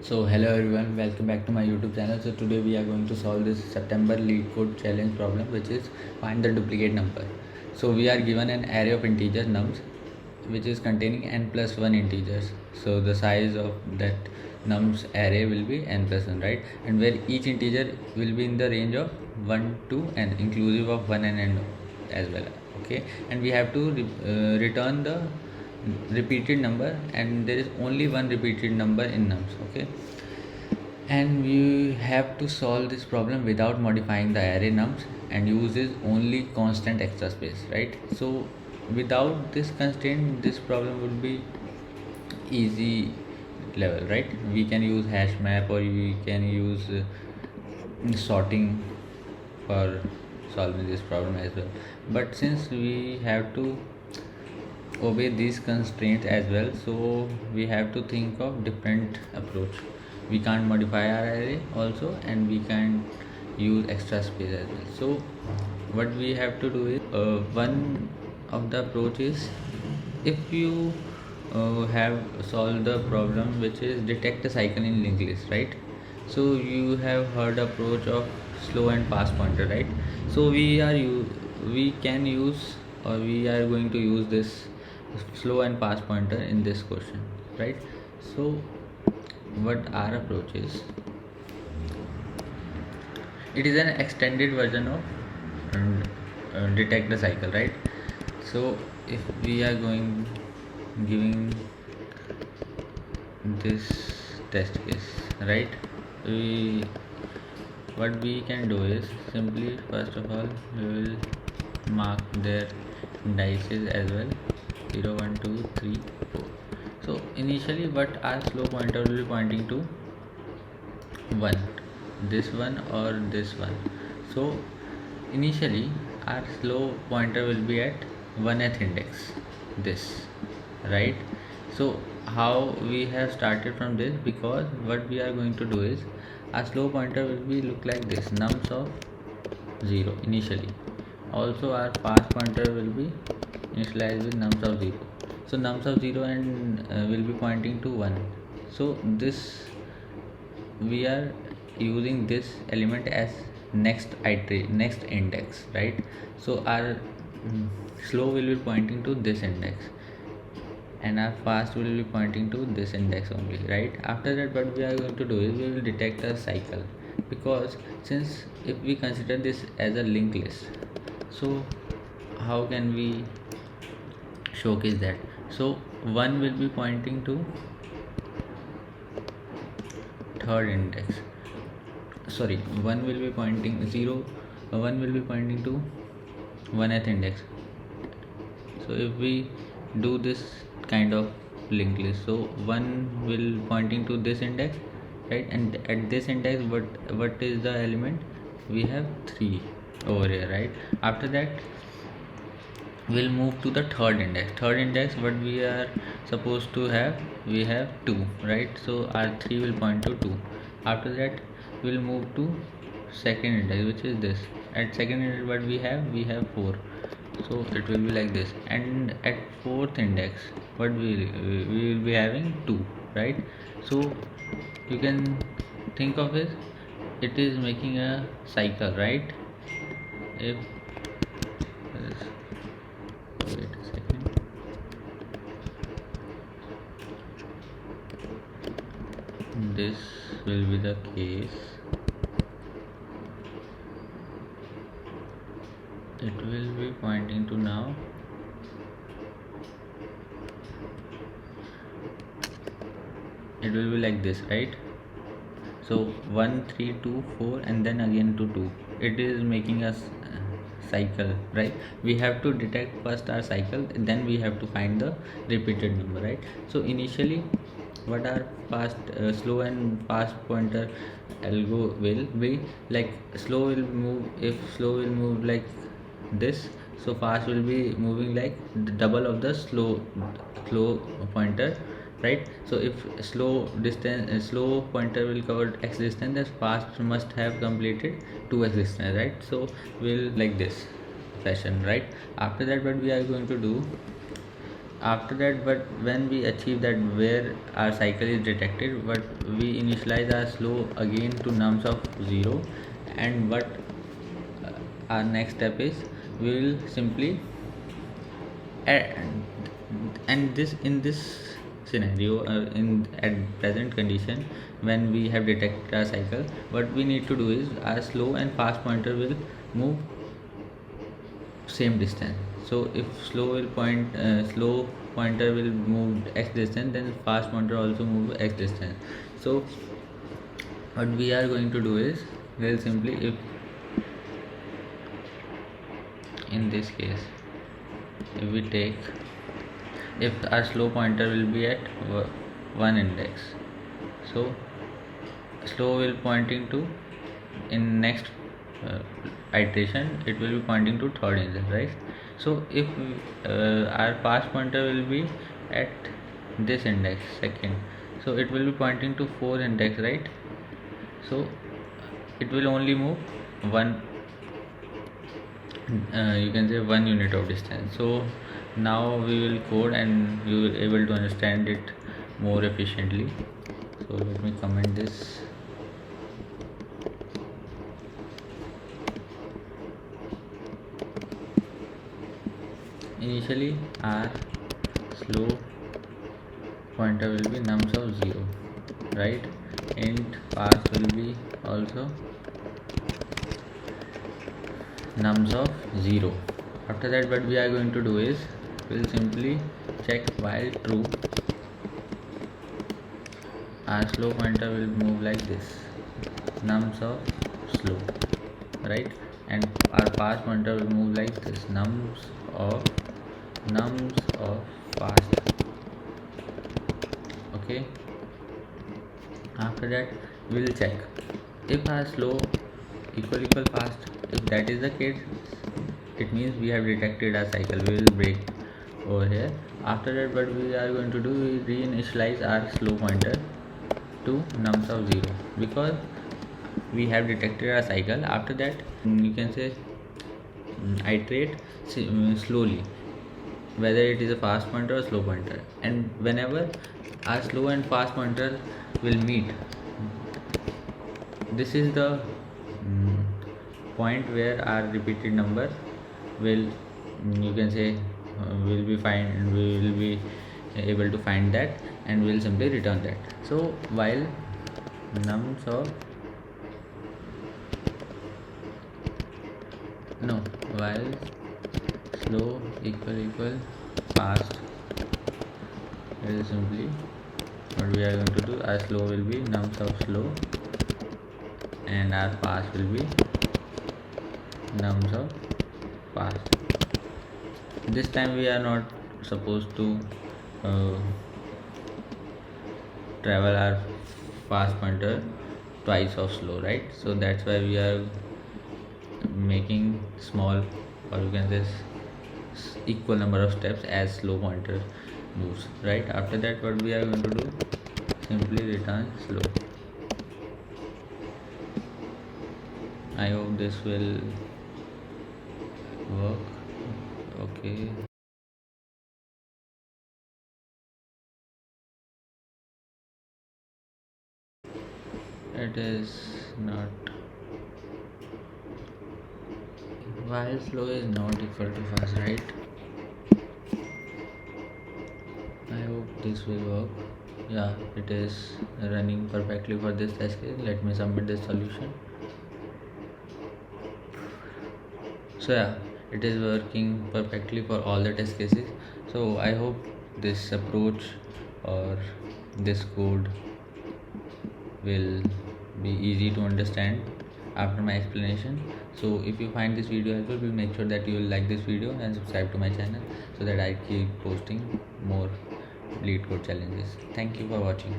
So hello everyone, welcome back to my YouTube channel. So today we are going to solve this September lead code challenge problem, which is find the duplicate number. So we are given an array of integer nums which is containing n plus 1 integers. So the size of that nums array will be n plus 1, right? And where each integer will be in the range of 1 to n, inclusive of 1 and n as well. Okay, and we have to return the repeated number, and there is only one repeated number in nums. Okay, and we have to solve this problem without modifying the array nums and uses only constant extra space, right? So without this constraint, this problem would be easy level, right? We can use hash map, or we can use sorting for solving this problem as well. But since we have to obey these constraints as well, so we have to think of different approach. We can't modify our array also, and we can use extra space as well. So what we have to do is, one of the approach is, if you have solved the problem which is detect a cycle in linked list, right? So you have heard approach of slow and pass pointer, right? So we can use, or we are going to use this slow and pass pointer in this question, right? So what our approach is, it is an extended version of detect the cycle, right? So if we are giving this test case, right, we what we can do is, simply first of all we will mark their indices as well, 0 1 2 3 4. So initially what our slow pointer will be pointing to, 1, this one or this one. So initially our slow pointer will be at 1th index, this, right? So how we have started from this, because what we are going to do is, our slow pointer will be look like this, nums of 0 initially. Also our pass pointer will be initialized with nums of 0. So nums of 0 and will be pointing to 1. So this, we are using this element as next index, right? So our slow will be pointing to this index, and our fast will be pointing to this index only, right? After that, what we are going to do is, we will detect a cycle, because since if we consider this as a linked list, so how can we showcase that? So 1 will be pointing to third index, sorry, 1 will be pointing 0, 1 will be pointing to 1th index. So if we do this kind of linked list, so 1 will pointing to this index, right? And at this index, what is the element? We have 3 over here, right? After that, we'll move to the third index. What we are supposed to have, we have 2, right? So our 3 will point to 2. After that, we'll move to second index, which is this. At second index, what we have 4. So it will be like this. And at fourth index, what we will be having 2, right? So you can think of it is making a cycle, right? If wait a second, this will be the case, it will be pointing to, now it will be like this, right? So 1 3 2 4, and then again to 2. It is making us cycle, right? We have to detect first our cycle, then we have to find the repeated number, right? So initially, what our fast slow and fast pointer algo will be like, slow will move, if slow will move like this, so fast will be moving like the double of the slow pointer, right? So if slow pointer will cover x distance, then fast must have completed 2x distance, right? So we'll like this fashion, right? After that, what we are going to do, After that, but when we achieve that where our cycle is detected, but we initialize our slow again to nums of 0. And what our next step is, we will simply and this in this scenario, in at present condition, when we have detected our cycle, what we need to do is our slow and fast pointer will move same distance. So if slow pointer will move x distance, then fast pointer also move x distance. So what we are going to do is, we'll simply, if in this case, if we take, if our slow pointer will be at 1 index, so slow will pointing to, in next iteration it will be pointing to third index, right? So if our fast pointer will be at this index second, so it will be pointing to 4 index, right? So it will only move one, you can say 1 unit of distance. So now we will code and you will able to understand it more efficiently. So let me comment this. Initially our slow pointer will be nums of 0, right? Int fast will be also nums of 0. After that, what we are going to do is, we'll simply check while true, our slow pointer will move like this, nums of slow, right? And our fast pointer will move like this, nums of fast. Okay, after that we will check if our slow equal fast. If that is the case, it means we have detected our cycle. We will break over here. After that, what we are going to do is reinitialize our slow pointer to nums of 0, because we have detected our cycle. After that, you can say iterate slowly, whether it is a fast pointer or slow pointer, and whenever our slow and fast pointer will meet, this is the point where our repeated number will, you can say, will be find, we will be able to find that, and we'll simply return that. So while nums of while slow equal fast, it is simply what we are going to do. Our slow will be nums of slow and our fast will be nums of fast. This time we are not supposed to travel our fast pointer twice of slow, right? So that's why we are making small, or you can say equal number of steps as slow pointer moves, right? After that, what we are going to do, simply return slow. I hope this will work. Okay, it is not, while slow is not equal to fast, right? I hope this will work. Yeah, it is running perfectly for this test case. Let me submit this solution. So yeah, it is working perfectly for all the test cases. So I hope this approach or this code will be easy to understand after my explanation. So if you find this video helpful, please make sure that you will like this video and subscribe to my channel, so that I keep posting more LeetCode challenges. Thank you for watching.